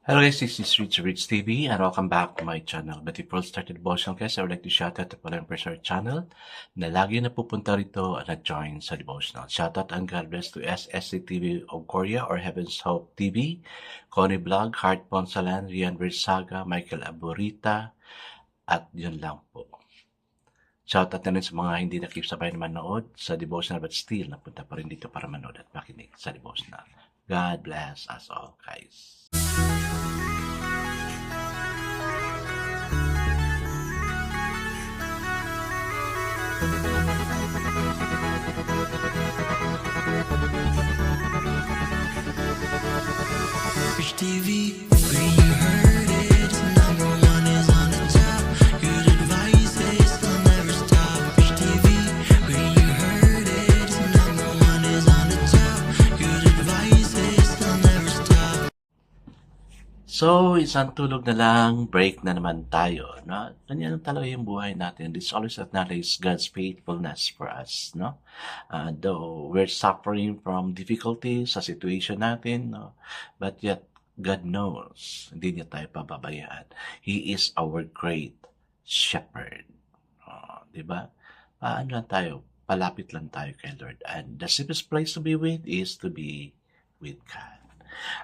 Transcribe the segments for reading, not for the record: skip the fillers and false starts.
Hello guys, this is Rich TV and welcome back to my channel. But before I start the devotional guys, I would like to shout out to pala yung personal channel na lagi na pupunta rito at nag-join sa devotional. Shout out and God bless to SSC TV of Korea or Heaven's Hope TV, Connie Vlog, Heart Ponsalan, Rian Versaga, Michael Aburita, at yun lang po. Shout out na rin sa mga hindi nakipsabay na manood sa devotional but still napunta pa rin dito para manood at makinig sa devotional. God bless us all guys. Rich TV, where you heard it, number one is on the top. Good advice is they'll never stop. Rich TV, where you heard it, number one is on the top. Good advice is they'll never stop. So, isang tulog na lang, break na naman tayo, no? Ganyan talaga yung buhay natin. This always acknowledges God's faithfulness for us, no? Though we're suffering from difficulties sa situation natin, no? But yet, God knows, hindi niya tayo pababayaan. He is our great shepherd. Diba? Paano lang tayo? Palapit lang tayo kay Lord. And the safest place to be with is to be with God.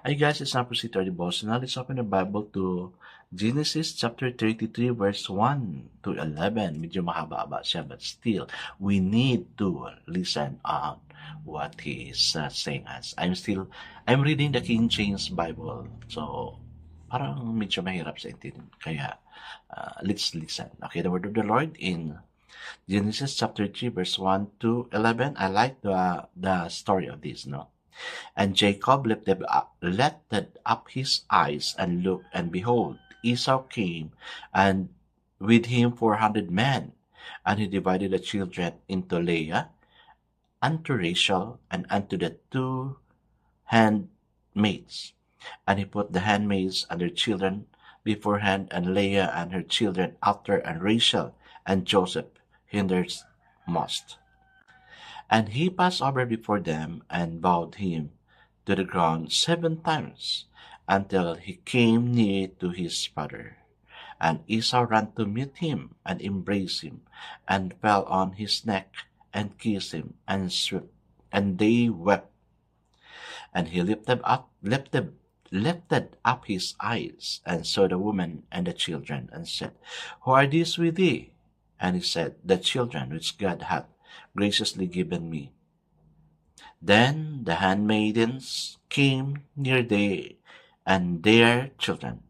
Hey guys, let's now proceed to our devotional. Let's open the Bible to Genesis chapter 33 verse 1 to 11. Medyo mahaba-haba siya but still, we need to listen on what He is saying us. I'm reading the King James Bible. So, parang medyo mahirap sa intindihan. Kaya, let's listen. Okay, the word of the Lord in Genesis chapter 3 verse 1 to 11. I like the story of this, no? And Jacob lifted up his eyes and looked, and behold, Esau came, and with him 400 men. And he divided the children into Leah, unto Rachel, and unto the two handmaids. And he put the handmaids and their children beforehand, and Leah and her children after, and Rachel and Joseph hindermost. And he passed over before them, and bowed him to the ground 7 times, until he came near to his father. And Esau ran to meet him, and embraced him, and fell on his neck, and kissed him, and they wept. And he lifted up his eyes, and saw the woman and the children, and said, Who are these with thee? And he said, The children which God hath graciously given me. Then the handmaidens came near they and their children,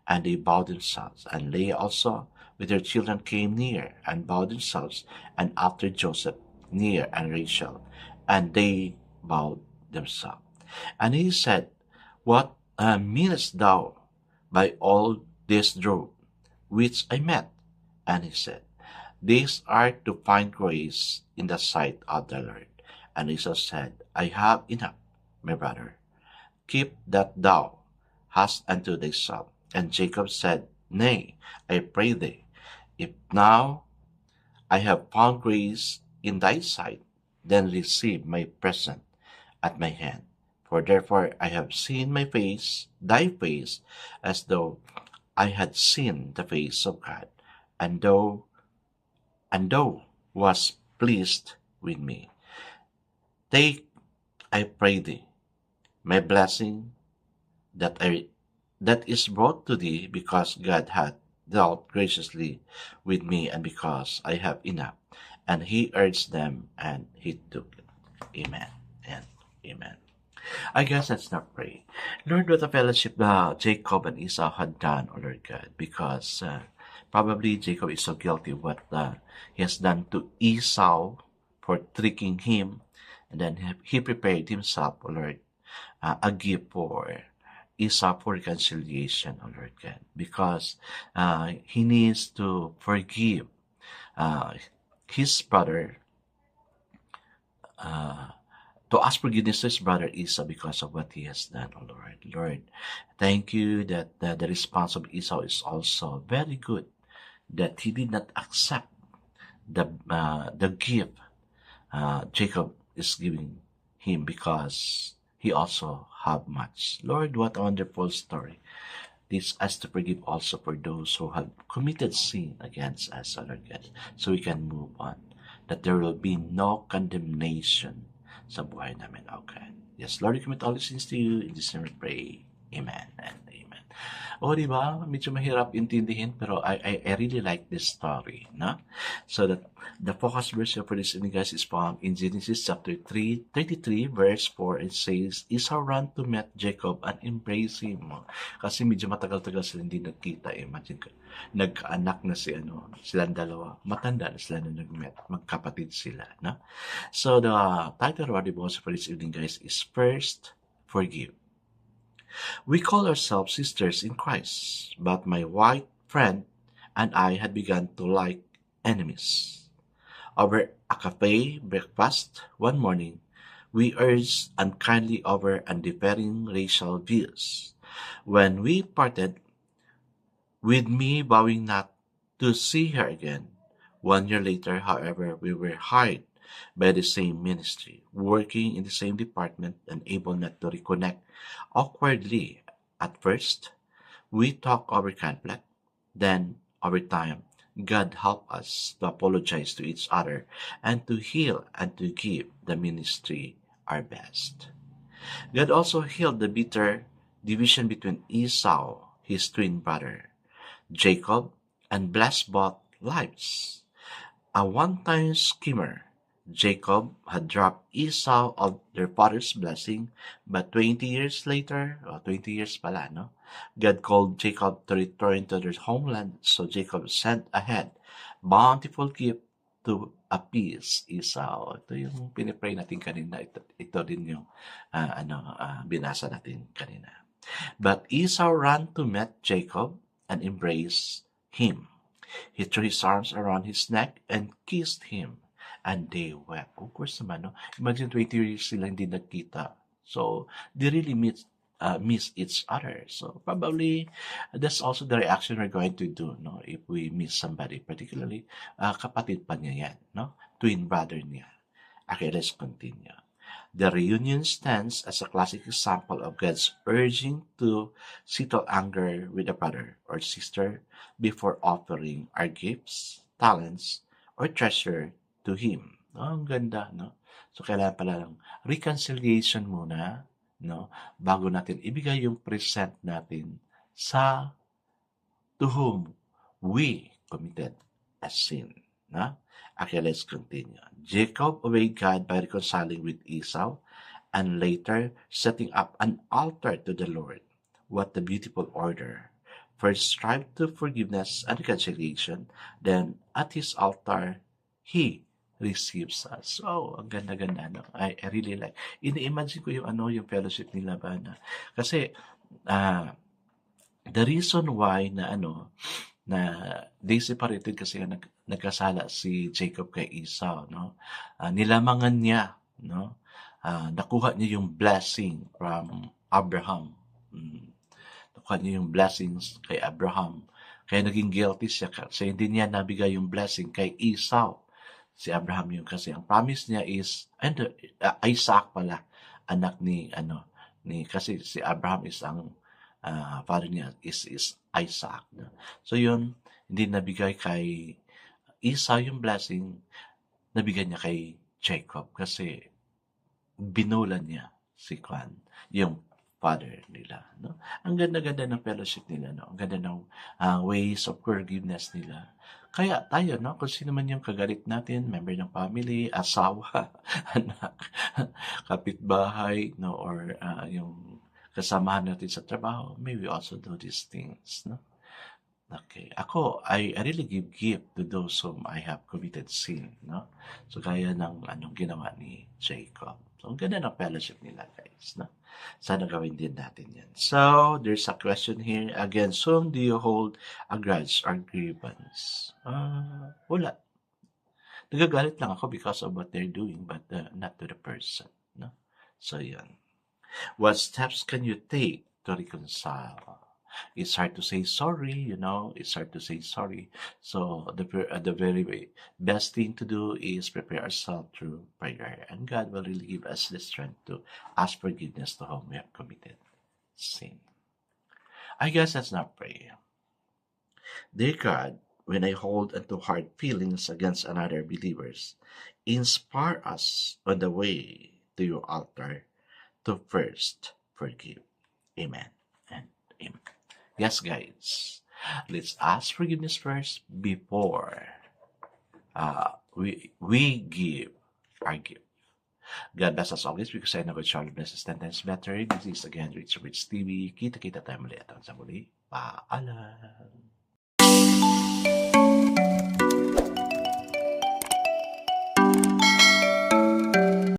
and they bowed themselves. And Leah also with her children came near, and bowed themselves, and after Joseph near, and Rachel, and they bowed themselves. And he said, What meanest thou by all this drove, which I met? And he said, These are to find grace in the sight of the Lord. And Esau said, I have enough, my brother. Keep that thou hast unto thyself. And Jacob said, Nay, I pray thee, if now I have found grace in thy sight, then receive my present at my hand. For therefore I have seen thy face, as though I had seen the face of God, and thou was pleased with me. Take, I pray thee, my blessing that is brought to thee, because God hath dealt graciously with me, and because I have enough. And he urged them, and he took it. Amen and amen. I guess let's not pray. Lord, what a fellowship Jacob and Esau had done, O Lord God, because probably Jacob is so guilty of what he has done to Esau for tricking him. And then he prepared himself, O Lord, a gift for Esau for reconciliation, O Lord God, because he needs to forgive his brother, to ask forgiveness to his brother Esau because of what he has done, O Lord. Lord, thank you that the response of Esau is also very good, that he did not accept the gift Jacob is giving him because he also have much. Lord, what a wonderful story. Teach us to forgive also for those who have committed sin against us, O Lord God, so we can move on. That there will be no condemnation sa buhay namin, O God. Yes, Lord, we commit all these things to you. In Jesus' name we pray. Amen and amen. O, di ba? Medyo mahirap intindihin, pero I really like this story, no? So that the focus verse for this evening, guys, is found in Genesis chapter 33, verse 4. It says, Esau ran to meet Jacob and embrace him. Kasi medyo matagal-tagal sila hindi nagkita. Imagine ko, nagkaanak na silang dalawa. Matanda na sila na nag-met. Magkapatid sila, no? So the title of our devotion for this evening, guys, is First, Forgive. We call ourselves sisters in Christ, but my white friend and I had begun to like enemies. Over a cafe breakfast one morning, we urged unkindly over undiffering racial views. When we parted, with me vowing not to see her again, 1 year later, however, we were hired by the same ministry, working in the same department and able not to reconnect awkwardly. At first, we talked over conflict. Then, over time, God helped us to apologize to each other and to heal and to give the ministry our best. God also healed the bitter division between Esau, his twin brother, Jacob, and blessed both lives. A one-time schemer, Jacob had dropped Esau of their father's blessing, but 20 years later, or 20 years pala, no? God called Jacob to return to their homeland, so Jacob sent ahead bountiful gift to appease Esau. Ito yung pinipray natin kanina. Ito din yung binasa natin kanina. But Esau ran to meet Jacob and embraced him. He threw his arms around his neck and kissed him. And they wept. Of course naman, no? Imagine 20 years sila hindi nagkita. So, they really miss each other. So, probably, that's also the reaction we're going to do, no? If we miss somebody, particularly, kapatid pa niya yan, no? Twin brother niya. Okay, let's continue. The reunion stands as a classic example of God's urging to settle anger with a brother or sister before offering our gifts, talents, or treasure to Him. No, ang ganda, no? So, kailangan pala ng reconciliation muna, no? Bago natin ibigay yung present natin sa to whom we committed a sin, no? Okay, let's continue. Jacob obeyed God by reconciling with Esau and later setting up an altar to the Lord. What a beautiful order. First strive to forgiveness and reconciliation, then at His altar, He receives us. So, ang ganda-ganda, no? I really like. Ini-imagine ko yung fellowship nila ba na. Kasi, the reason why na they separated kasi nagkasala si Jacob kay Esau, no? Nilamangan niya, no? Nakuha niya yung blessing from Abraham. Nakuha niya yung blessings kay Abraham. Kaya naging guilty siya kasi hindi niya nabigay yung blessing kay Esau. Si Abraham yun kasi ang promise niya is Isaac pala, anak ni kasi si Abraham is ang father niya is Isaac, no? So yun, hindi nabigay kay Esau yung blessing, nabigay niya kay Jacob kasi binulan niya si Kwan, yung father nila, no? Ang ganda-ganda ng fellowship nila, no? Ang ganda ng ways of forgiveness nila. Kaya tayo, no, kung sino man yung kagalit natin, member ng family, asawa, anak, kapitbahay, no, or yung kasamahan natin sa trabaho, may we also do these things, no? Okay. Ako, I really give gift to those whom I have committed sin, no? So, kaya ng ginawa ni Jacob. So, ang ganda ng fellowship nila, guys, no? Sana gawin din natin yan. So, there's a question here. Against whom do you hold a grudge or grievance? Wala. Nagagalit lang ako because of what they're doing, but not to the person, no? So, yan. What steps can you take to reconcile? It's hard to say sorry, it's hard to say sorry. So the very best thing to do is prepare ourselves through prayer, and God will really give us the strength to ask forgiveness to whom we have committed sin. I guess let's not pray. Dear God, when I hold onto hard feelings against another believers, inspire us on the way to your altar to first forgive. Amen and amen. Yes, guys, let's ask forgiveness first before we give our gift. God bless us always because I know God shall bless us 10 times better. This is again Rich TV. Kita-kita tayo muli at sa muli. Paalam.